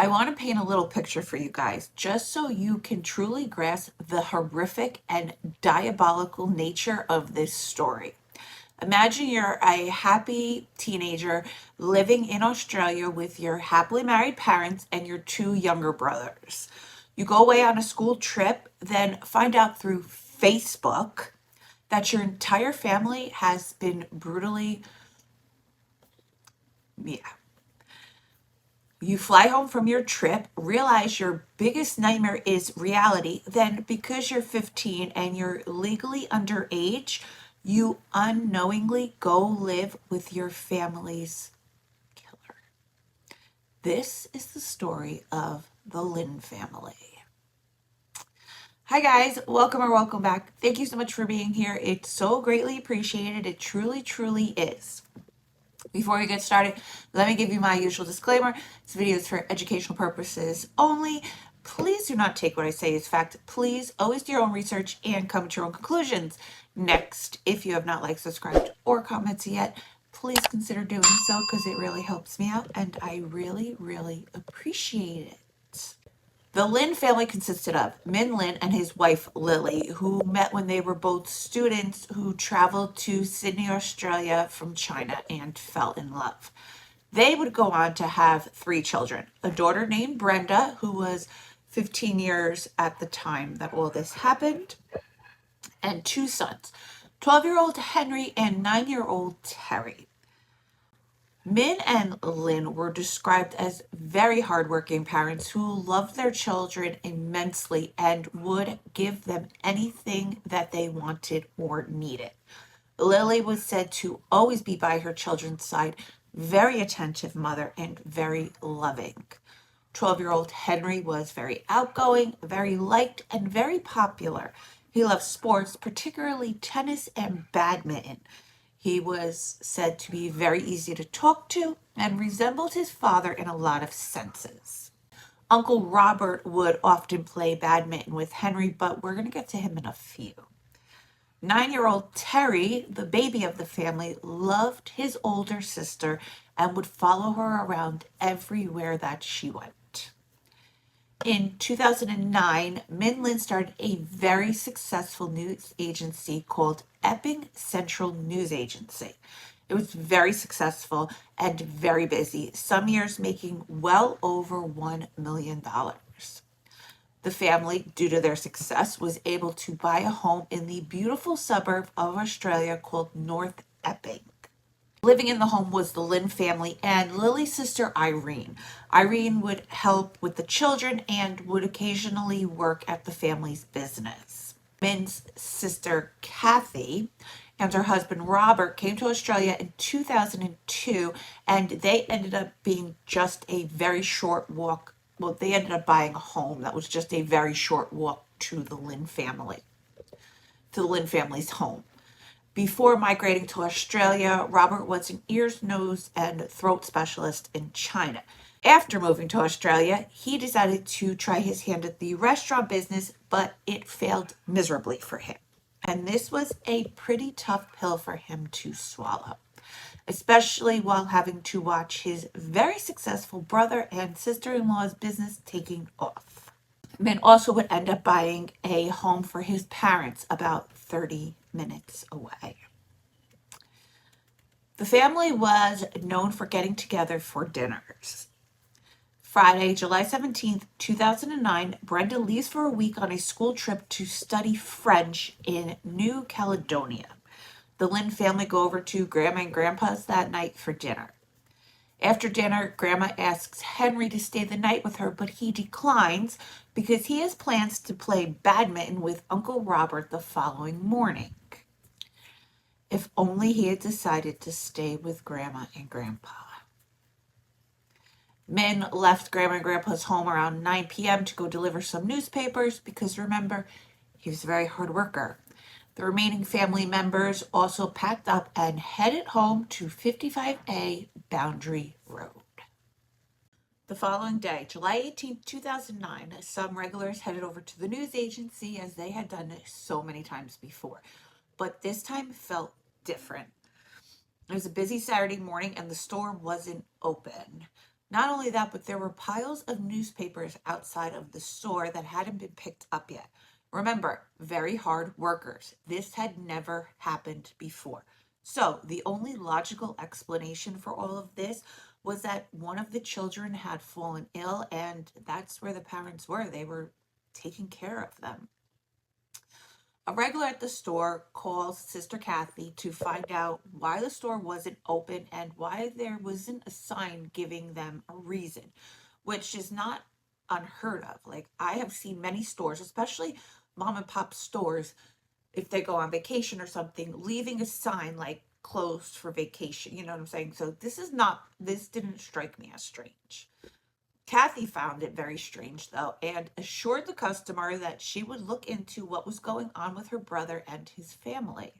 I want to paint a little picture for you guys, just so you can truly grasp the horrific and diabolical nature of this story. Imagine you're a happy teenager living in Australia with your happily married parents and your two younger brothers. You go away on a school trip, then find out through Facebook that your entire family has been brutally, yeah. You fly home from your trip, realize your biggest nightmare is reality. Then, because you're 15 and you're legally underage, you unknowingly go live with your family's killer. This is the story of the Lynn family. Hi, guys. Welcome or welcome back. Thank you so much for being here. It's so greatly appreciated. It truly, truly is. Before we get started, let me give you my usual disclaimer. This video is for educational purposes only. Please do not take what I say as fact. Please always do your own research and come to your own conclusions. Next, if you have not liked, subscribed, or commented yet, please consider doing so because it really helps me out and I really, really appreciate it. The Lynn family consisted of Min Lynn and his wife Lily, who met when they were both students who traveled to Sydney, Australia from China and fell in love. They would go on to have three children, a daughter named Brenda, who was 15 years at the time that all this happened, and two sons, 12-year-old Henry and 9-year-old Terry. Min and Lynn were described as very hardworking parents who loved their children immensely and would give them anything that they wanted or needed. Lily was said to always be by her children's side, very attentive mother and very loving. 12-year-old Henry was very outgoing, very liked, and very popular. He loved sports, particularly tennis and badminton. He was said to be very easy to talk to and resembled his father in a lot of senses. Uncle Robert would often play badminton with Henry, but we're going to get to him in a few. 9-year-old Terry, the baby of the family, loved his older sister and would follow her around everywhere that she went. In 2009, Min Lin started a very successful news agency called Epping Central News Agency. It was very successful and very busy, some years making well over $1 million. The family, due to their success, was able to buy a home in the beautiful suburb of Australia called North Epping. Living in the home was the Lynn family and Lily's sister Irene. Irene would help with the children and would occasionally work at the family's business. Min's sister Kathy and her husband Robert came to Australia in 2002, and they ended up being just a very short walk. Well, they ended up buying a home that was just a very short walk to the Lynn family, to the Lynn family's home. Before migrating to Australia, Robert was an ears, nose, and throat specialist in China. After moving to Australia, he decided to try his hand at the restaurant business, but it failed miserably for him. And this was a pretty tough pill for him to swallow, especially while having to watch his very successful brother and sister-in-law's business taking off. Min also would end up buying a home for his parents about 30 minutes away. The family was known for getting together for dinners. Friday, July 17th, 2009, Brenda leaves for a week on a school trip to study French in New Caledonia. The Lynn family go over to Grandma and Grandpa's that night for dinner. After dinner, Grandma asks Henry to stay the night with her, but he declines because he has plans to play badminton with Uncle Robert the following morning. If only he had decided to stay with Grandma and Grandpa. Min left Grandma and Grandpa's home around 9 p.m. to go deliver some newspapers because, remember, he was a very hard worker. The remaining family members also packed up and headed home to 55A Boundary Road. The following day, July 18, 2009, some regulars headed over to the news agency as they had done so many times before. But this time felt different. It was a busy Saturday morning and the store wasn't open. Not only that, but there were piles of newspapers outside of the store that hadn't been picked up yet. Remember, very hard workers. This had never happened before. So, the only logical explanation for all of this was that one of the children had fallen ill, and that's where the parents were. They were taking care of them. A regular at the store calls Sister Kathy to find out why the store wasn't open and why there wasn't a sign giving them a reason, which is not unheard of. Like, I have seen many stores, especially mom and pop stores, if they go on vacation or something, leaving a sign like closed for vacation. You know what I'm saying? So this didn't strike me as strange. Kathy found it very strange, though, and assured the customer that she would look into what was going on with her brother and his family.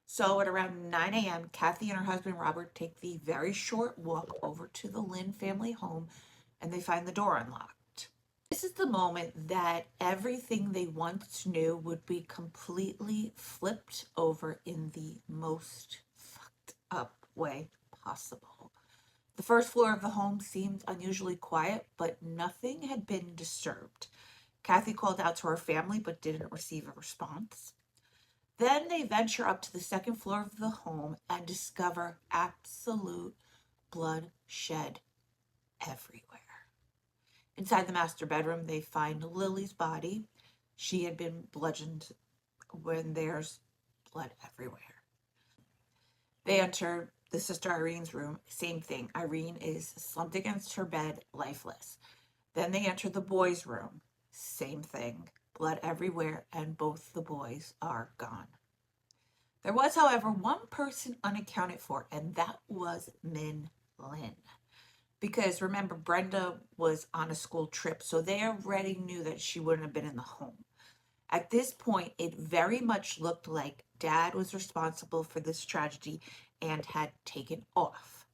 So at around 9 a.m., Kathy and her husband Robert take the very short walk over to the Lynn family home, and they find the door unlocked. This is the moment that everything they once knew would be completely flipped over in the most fucked up way possible. The first floor of the home seemed unusually quiet, but nothing had been disturbed. Kathy called out to her family but didn't receive a response. Then they venture up to the second floor of the home and discover absolute bloodshed everywhere. Inside the master bedroom, they find Lily's body. She had been bludgeoned when there's blood everywhere. They enter the Sister Irene's room. Same thing. Irene is slumped against her bed, lifeless. Then they enter the boys' room. Same thing. Blood everywhere, and both the boys are gone. There was, however, one person unaccounted for, and that was Min Lin. Because remember, Brenda was on a school trip, so they already knew that she wouldn't have been in the home. At this point, it very much looked like Dad was responsible for this tragedy and had taken off.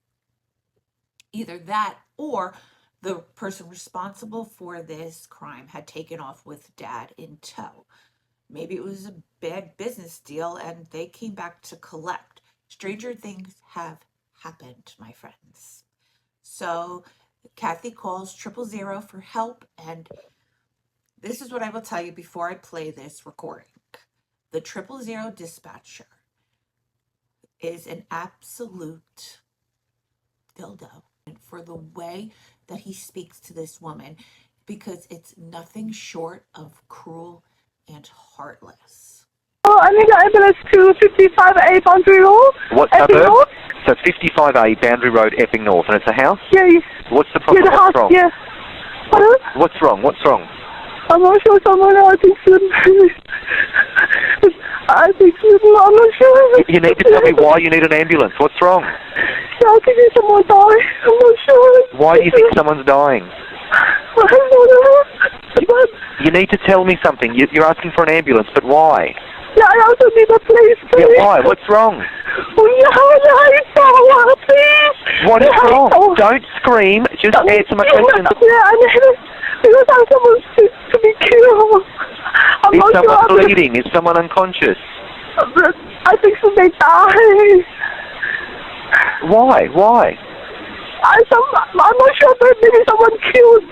Either that or the person responsible for this crime had taken off with Dad in tow. Maybe it was a bad business deal and they came back to collect. Stranger things have happened, my friends. So Kathy calls 000 for help, and this is what I will tell you before I play this recording. The 000 dispatcher is an absolute dildo for the way that he speaks to this woman, because it's nothing short of cruel and heartless. Oh, I need an ambulance to 55A Boundary Road. What suburb? So 55A Boundary Road, Epping North, and it's a house? Yeah. What's the problem? Yeah, the house, wrong? yeah. Pardon? What's wrong? What's wrong? I'm not sure someone else is I think I'm not sure. You need to tell me why you need an ambulance. What's wrong? Yeah, I think someone died. I'm not sure. Why do you think someone's dying? I don't know. You need to tell me something. You're asking for an ambulance, but why? Yeah, I also need a place, please. Yeah, why? What's wrong? Please. What is wrong? Don't scream. Just answer my question. Yeah, I need it because I'm supposed to be killed. Is someone bleeding? Is someone unconscious? I think so they died. Why? Why? I'm not sure, but maybe someone killed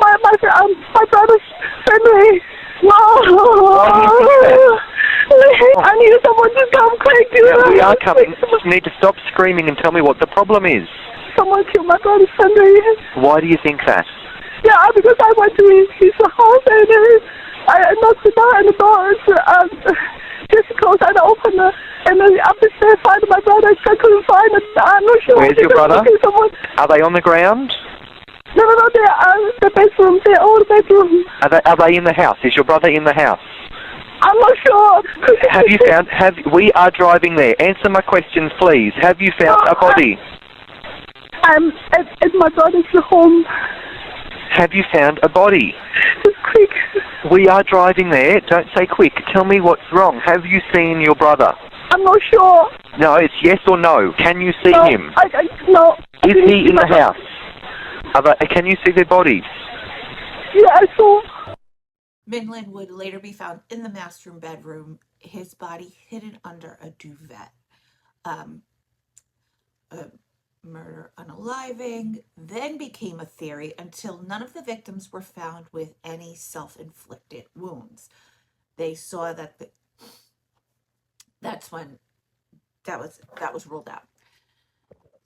my brother's family. No. I need someone to come quick. We are coming. You need to stop screaming and tell me what the problem is. Someone killed my brother's family. Why do you think that? Yeah, because I went to his house and I knocked the door and the door is just closed. I opened it and then up the stairs find my brother. I couldn't find it. I'm not sure. Where's your brother? Are they on the ground? No, they're the bedroom. They're all the bedroom. Are they in the house? Is your brother in the house? I'm not sure. We are driving there. Answer my questions, please. Have you found a body? I'm at my brother's home. Have you found a body? Just quick. We are driving there. Don't say quick. Tell me what's wrong. Have you seen your brother? I'm not sure. No, it's yes or no. Can you see him? No. Is he in the house? Can you see their bodies? Yeah, I saw. Min Lin would later be found in the master bedroom, his body hidden under a duvet. murder unaliving, then became a theory until none of the victims were found with any self-inflicted wounds. They saw that that's when that was ruled out.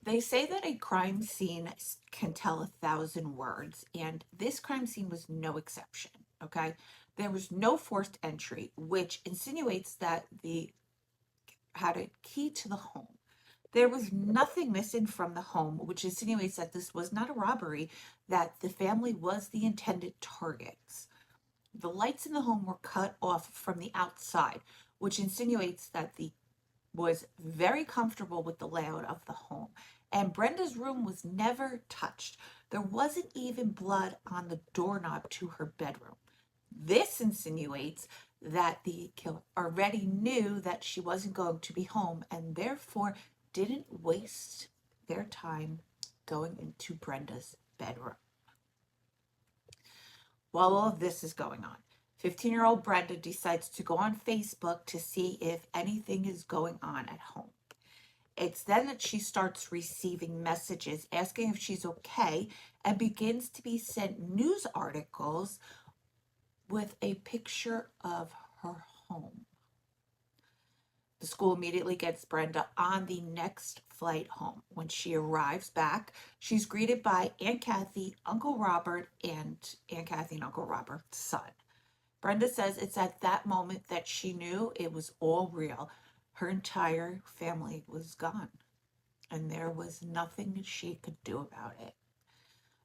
They say that a crime scene can tell 1,000 words, and this crime scene was no exception. Okay, there was no forced entry, which insinuates that the had a key to the home. There was nothing missing from the home, which insinuates that this was not a robbery, that the family was the intended targets. The lights in the home were cut off from the outside, which insinuates that the was very comfortable with the layout of the home. And Brenda's room was never touched. There wasn't even blood on the doorknob to her bedroom. This insinuates that the killer already knew that she wasn't going to be home and therefore didn't waste their time going into Brenda's bedroom. While all of this is going on, 15-year-old Brenda decides to go on Facebook to see if anything is going on at home. It's then that she starts receiving messages asking if she's okay and begins to be sent news articles with a picture of her home. The school immediately gets Brenda on the next flight home. When she arrives back, she's greeted by Aunt Kathy, Uncle Robert, and Aunt Kathy and Uncle Robert's son. Brenda says it's at that moment that she knew it was all real. Her entire family was gone, and there was nothing she could do about it.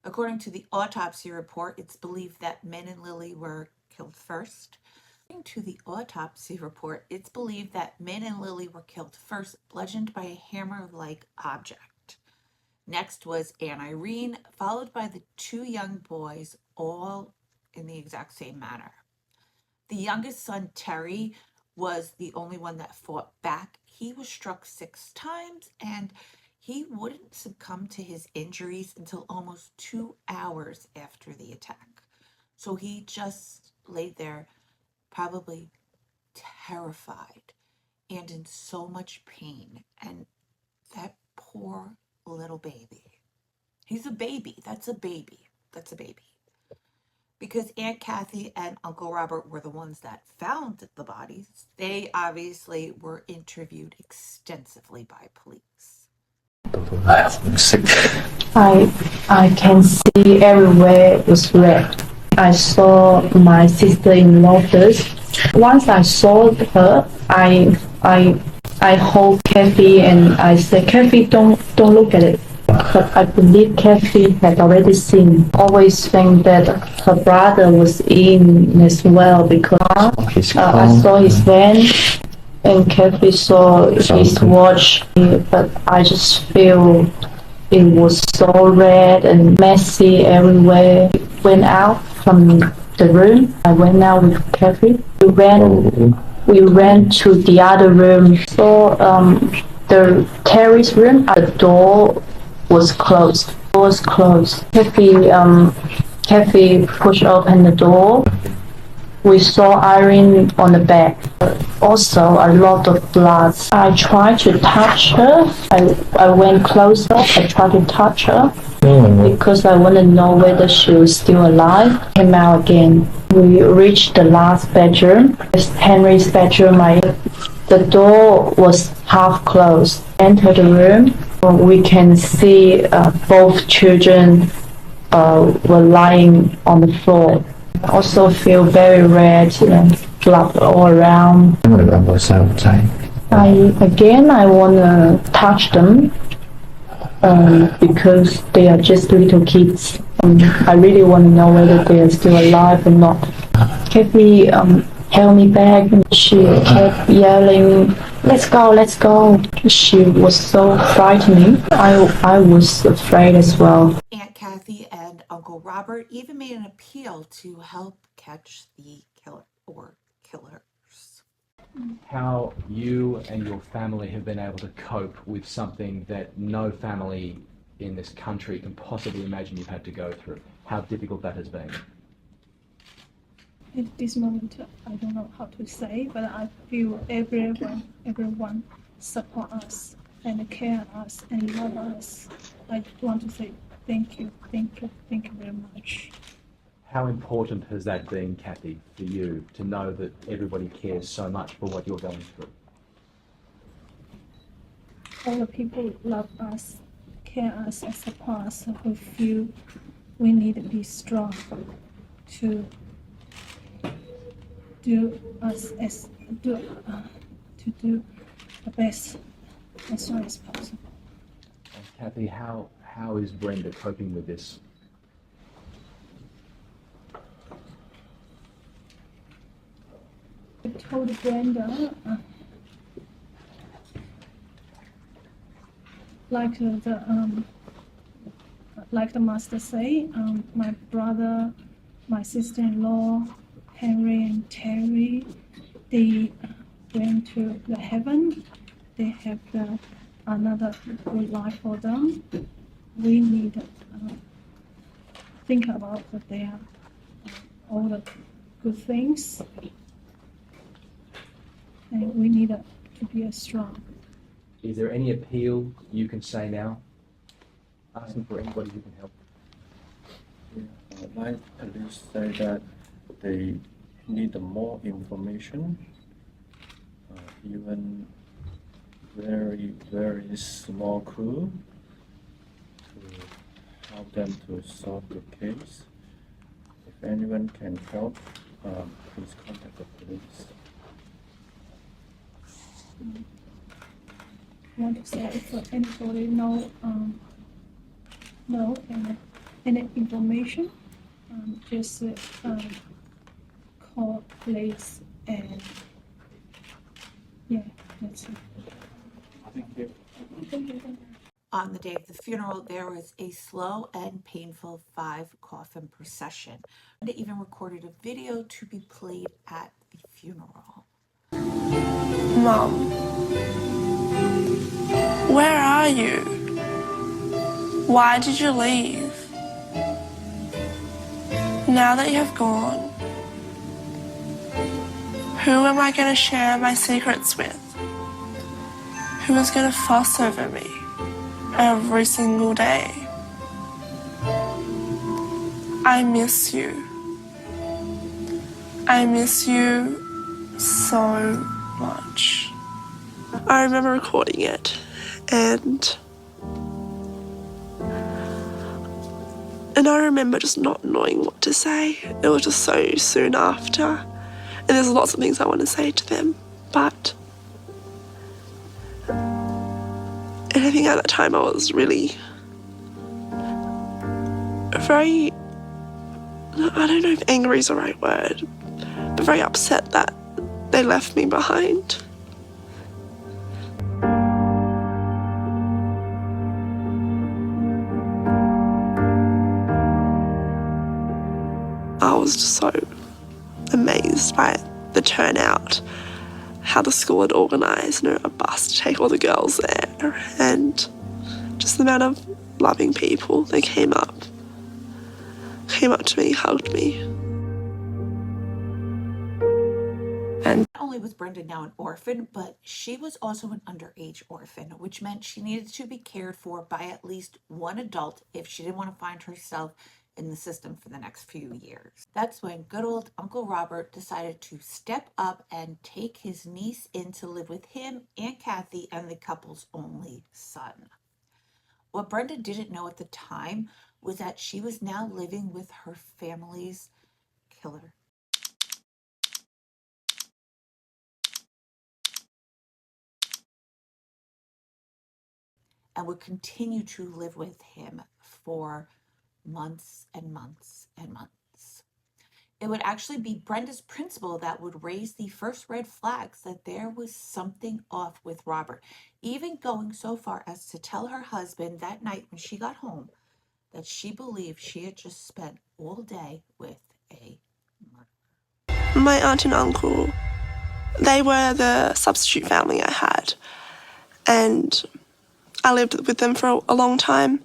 According to the autopsy report, it's believed that Min and Lily were killed first. According to the autopsy report, it's believed that Min and Lily were killed first, bludgeoned by a hammer-like object. Next was Aunt Irene, followed by the two young boys, all in the exact same manner. The youngest son, Terry, was the only one that fought back. He was struck 6 times, and he wouldn't succumb to his injuries until almost 2 hours after the attack. So he just laid there, probably terrified and in so much pain. And that poor little baby. He's a baby. That's a baby. That's a baby. Because Aunt Kathy and Uncle Robert were the ones that found the bodies, they obviously were interviewed extensively by police. I'm sick. I can see everywhere was red. I saw my sister-in-law first. Once I saw her, I hold Kathy and I said, Kathy, don't look at it. But I believe Kathy had already seen. Always think that her brother was in as well because I saw his van and Kathy saw his watch. But I just feel it was so red and messy everywhere. Went out from the room. I went out with Kathy. We ran to the other room. So the terrace room, the door was closed. Kathy pushed open the door. We saw Irene on the bed. Also a lot of blood. I tried to touch her. I went closer. I tried to touch her because I want to know whether she was still alive. Came out again. We reached the last bedroom. It's Henry's bedroom. The door was half closed. Enter the room. We can see both children were lying on the floor. I also feel very red, blood all around. I want to touch them because they are just little kids. I really want to know whether they are still alive or not. Kathy held me back and she kept yelling, let's go, let's go. She was so frightening. I was afraid as well. Aunt Kathy and Uncle Robert even made an appeal to help catch the killer or killers. How you and your family have been able to cope with something that no family in this country can possibly imagine you've had to go through. How difficult that has been. At this moment, I don't know how to say, but I feel everyone support us and care us and love us. I want to say thank you very much. How important has that been, Kathy, for you to know that everybody cares so much for what you're going through? All the people love us, care us, and support us, who feel we need to be strong to do the best as soon as possible. And Kathy, how is Brenda coping with this? I told Brenda, like the master say, my brother, my sister-in-law, Henry and Terry, they went to the heaven. They have another good life for them. We need to think about their all the good things, and we need to be strong. Is there any appeal you can say now? Asking for anybody who can help. I'd like at least say that they need more information, even very, very small clue to help them to solve the case. If anyone can help, please contact the police. I want to say if anybody know any information, just call police, and yeah, that's it. Thank you. Thank you. On the day of the funeral, there was a slow and painful 5-coffin procession. And it even recorded a video to be played at the funeral. Mum, where are you? Why did you leave? Now that you have gone, who am I going to share my secrets with? Who is going to fuss over me every single day? I miss you. I miss you so much. I remember recording it, and I remember just not knowing what to say. It was just so soon after, and there's lots of things I want to say to them, but and I think at that time I was really very, I don't know if angry is the right word, but very upset that they left me behind. I was just so amazed by the turnout, how the school had organised, a bus to take all the girls there, and just the amount of loving people that came up to me, hugged me. Not only was Brenda now an orphan, but she was also an underage orphan, which meant she needed to be cared for by at least one adult if she didn't want to find herself in the system for the next few years. That's when good old Uncle Robert decided to step up and take his niece in to live with him and Kathy and the couple's only son. What Brenda didn't know at the time was that she was now living with her family's killer. And would continue to live with him for months and months and months. It would actually be Brenda's principal that would raise the first red flags that there was something off with Robert, even going so far as to tell her husband that night when she got home that she believed she had just spent all day with a murderer. My aunt and uncle, they were the substitute family I had, and I lived with them for a long time.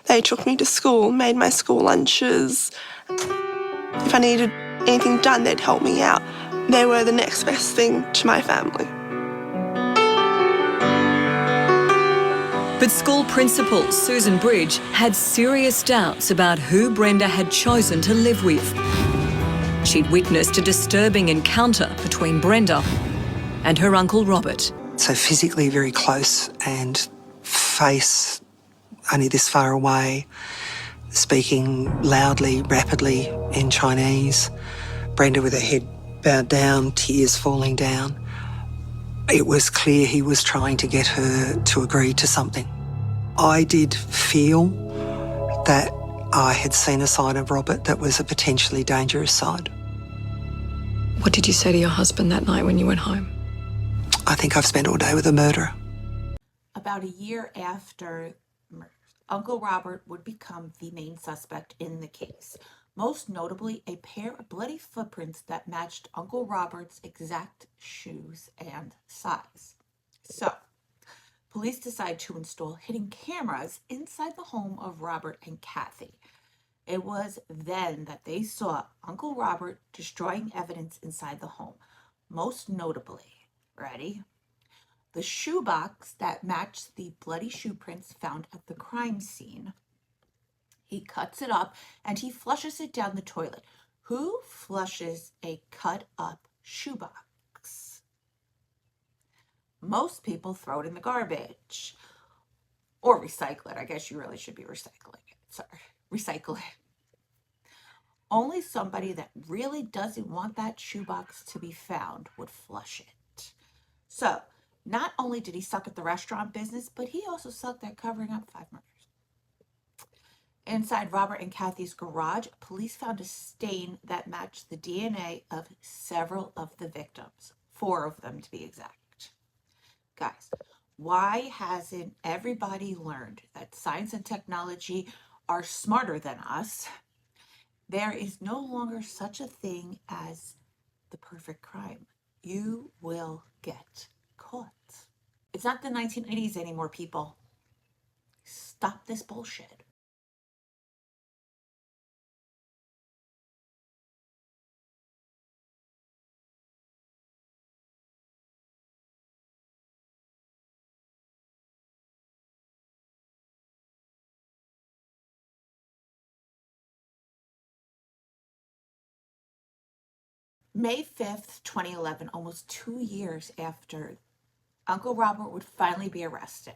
They took me to school, made my school lunches. If I needed anything done, they'd help me out. They were the next best thing to my family. But school principal Susan Bridge had serious doubts about who Brenda had chosen to live with. She'd witnessed a disturbing encounter between Brenda and her uncle Robert. So physically very close and face only this far away, speaking loudly, rapidly in Chinese. Brenda with her head bowed down, tears falling down. It was clear he was trying to get her to agree to something. I did feel that I had seen a side of Robert that was a potentially dangerous side. What did you say to your husband that night when you went home? I think I've spent all day with a murderer. About a year after murders, Uncle Robert would become the main suspect in the case. Most notably, a pair of bloody footprints that matched Uncle Robert's exact shoes and size. So, police decide to install hidden cameras inside the home of Robert and Kathy. It was then that they saw Uncle Robert destroying evidence inside the home. Most notably, ready? The shoebox that matched the bloody shoe prints found at the crime scene. He cuts it up and he flushes it down the toilet. Who flushes a cut up shoebox? Most people throw it in the garbage. Or recycle it. I guess you really should be recycling it. Sorry, recycle it. Only somebody that really doesn't want that shoebox to be found would flush it. So, not only did he suck at the restaurant business, but he also sucked at covering up 5 murders. Inside Robert and Kathy's garage, police found a stain that matched the DNA of several of the victims. 4 of them, to be exact. Guys, why hasn't everybody learned that science and technology are smarter than us? There is no longer such a thing as the perfect crime. You will get caught. It's not the 1980s anymore, people. Stop this bullshit. May 5th, 2011, almost 2 years after Uncle Robert would finally be arrested.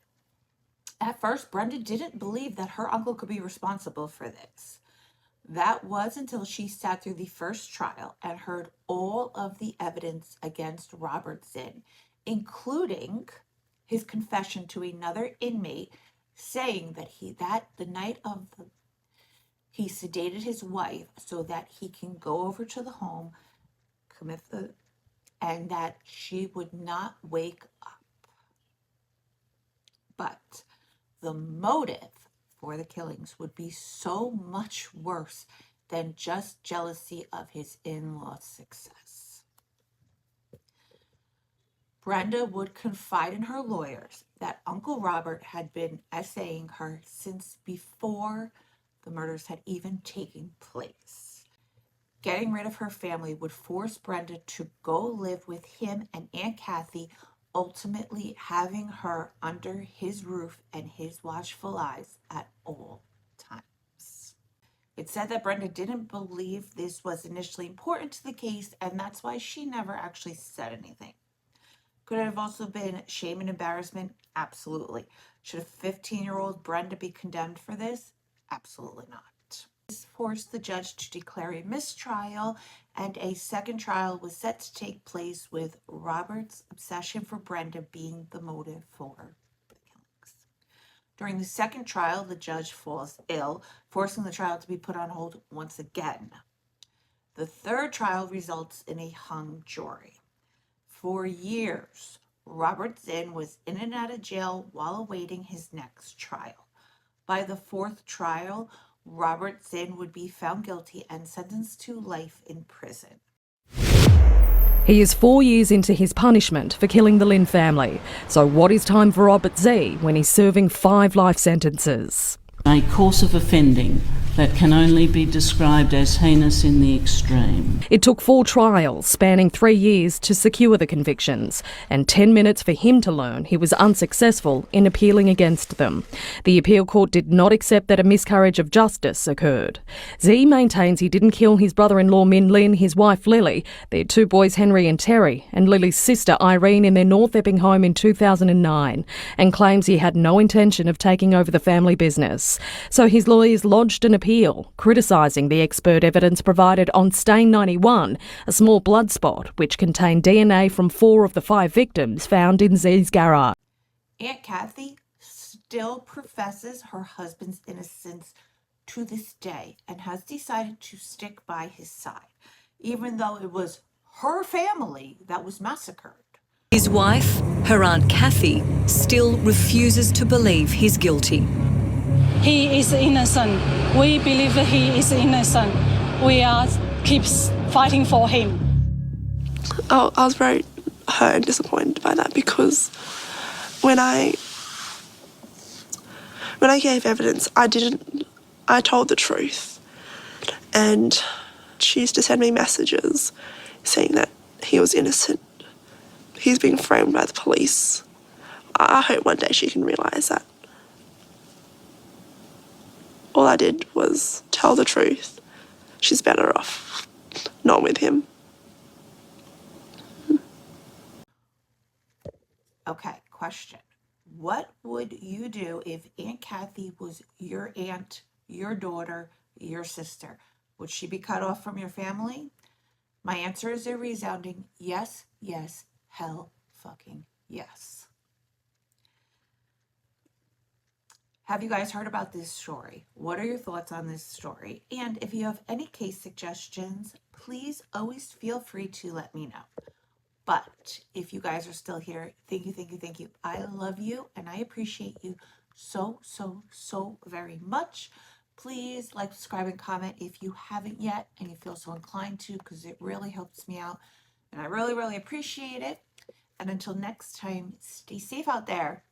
At first, Brenda didn't believe that her uncle could be responsible for this. That was until she sat through the first trial and heard all of the evidence against Robert Zinn, including his confession to another inmate saying that the night of he sedated his wife so that he can go over to the home, and that she would not wake up. But the motive for the killings would be so much worse than just jealousy of his in-law's success. Brenda would confide in her lawyers that Uncle Robert had been essaying her since before the murders had even taken place. Getting rid of her family would force Brenda to go live with him and Aunt Kathy, ultimately having her under his roof and his watchful eyes at all times. It's said that Brenda didn't believe this was initially important to the case, and that's why she never actually said anything. Could it have also been shame and embarrassment? Absolutely. Should a 15-year-old Brenda be condemned for this? Absolutely not. This forced the judge to declare a mistrial, and a second trial was set to take place with Robert's obsession for Brenda being the motive for the killings. During the second trial, the judge falls ill, forcing the trial to be put on hold once again. The third trial results in a hung jury. For years, Robert Zinn was in and out of jail while awaiting his next trial. By the fourth trial, Robert Zinn would be found guilty and sentenced to life in prison. He is 4 years into his punishment for killing the Lynn family. So what is time for Robert Z when he's serving 5 life sentences? A course of offending that can only be described as heinous in the extreme. It took 4 trials spanning 3 years to secure the convictions, and 10 minutes for him to learn he was unsuccessful in appealing against them. The appeal court did not accept that a miscarriage of justice occurred. Z maintains he didn't kill his brother-in-law Min Lin, his wife Lily, their 2 boys Henry and Terry, and Lily's sister Irene in their North Epping home in 2009, and claims he had no intention of taking over the family business. So his lawyers lodged an appeal, criticising the expert evidence provided on Stain 91, a small blood spot which contained DNA from 4 of the 5 victims found in Z's garage. Aunt Kathy still professes her husband's innocence to this day and has decided to stick by his side, even though it was her family that was massacred. His wife, her Aunt Kathy, still refuses to believe he's guilty. He is innocent. We believe that he is innocent. We keep fighting for him. I was very hurt and disappointed by that, because when I gave evidence, I told the truth. And she used to send me messages saying that he was innocent. He's being framed by the police. I hope one day she can realise that. All I did was tell the truth. She's better off not with him. Okay, question. What would you do if Aunt Kathy was your aunt, your daughter, your sister? Would she be cut off from your family? My answer is a resounding yes, yes, hell fucking yes. Have you guys heard about this story? What are your thoughts on this story? And if you have any case suggestions, please always feel free to let me know. But if you guys are still here, thank you, thank you, thank you. I love you and I appreciate you so, so, so very much. Please like, subscribe, and comment if you haven't yet and you feel so inclined to, because it really helps me out and I really, really appreciate it. And until next time, stay safe out there.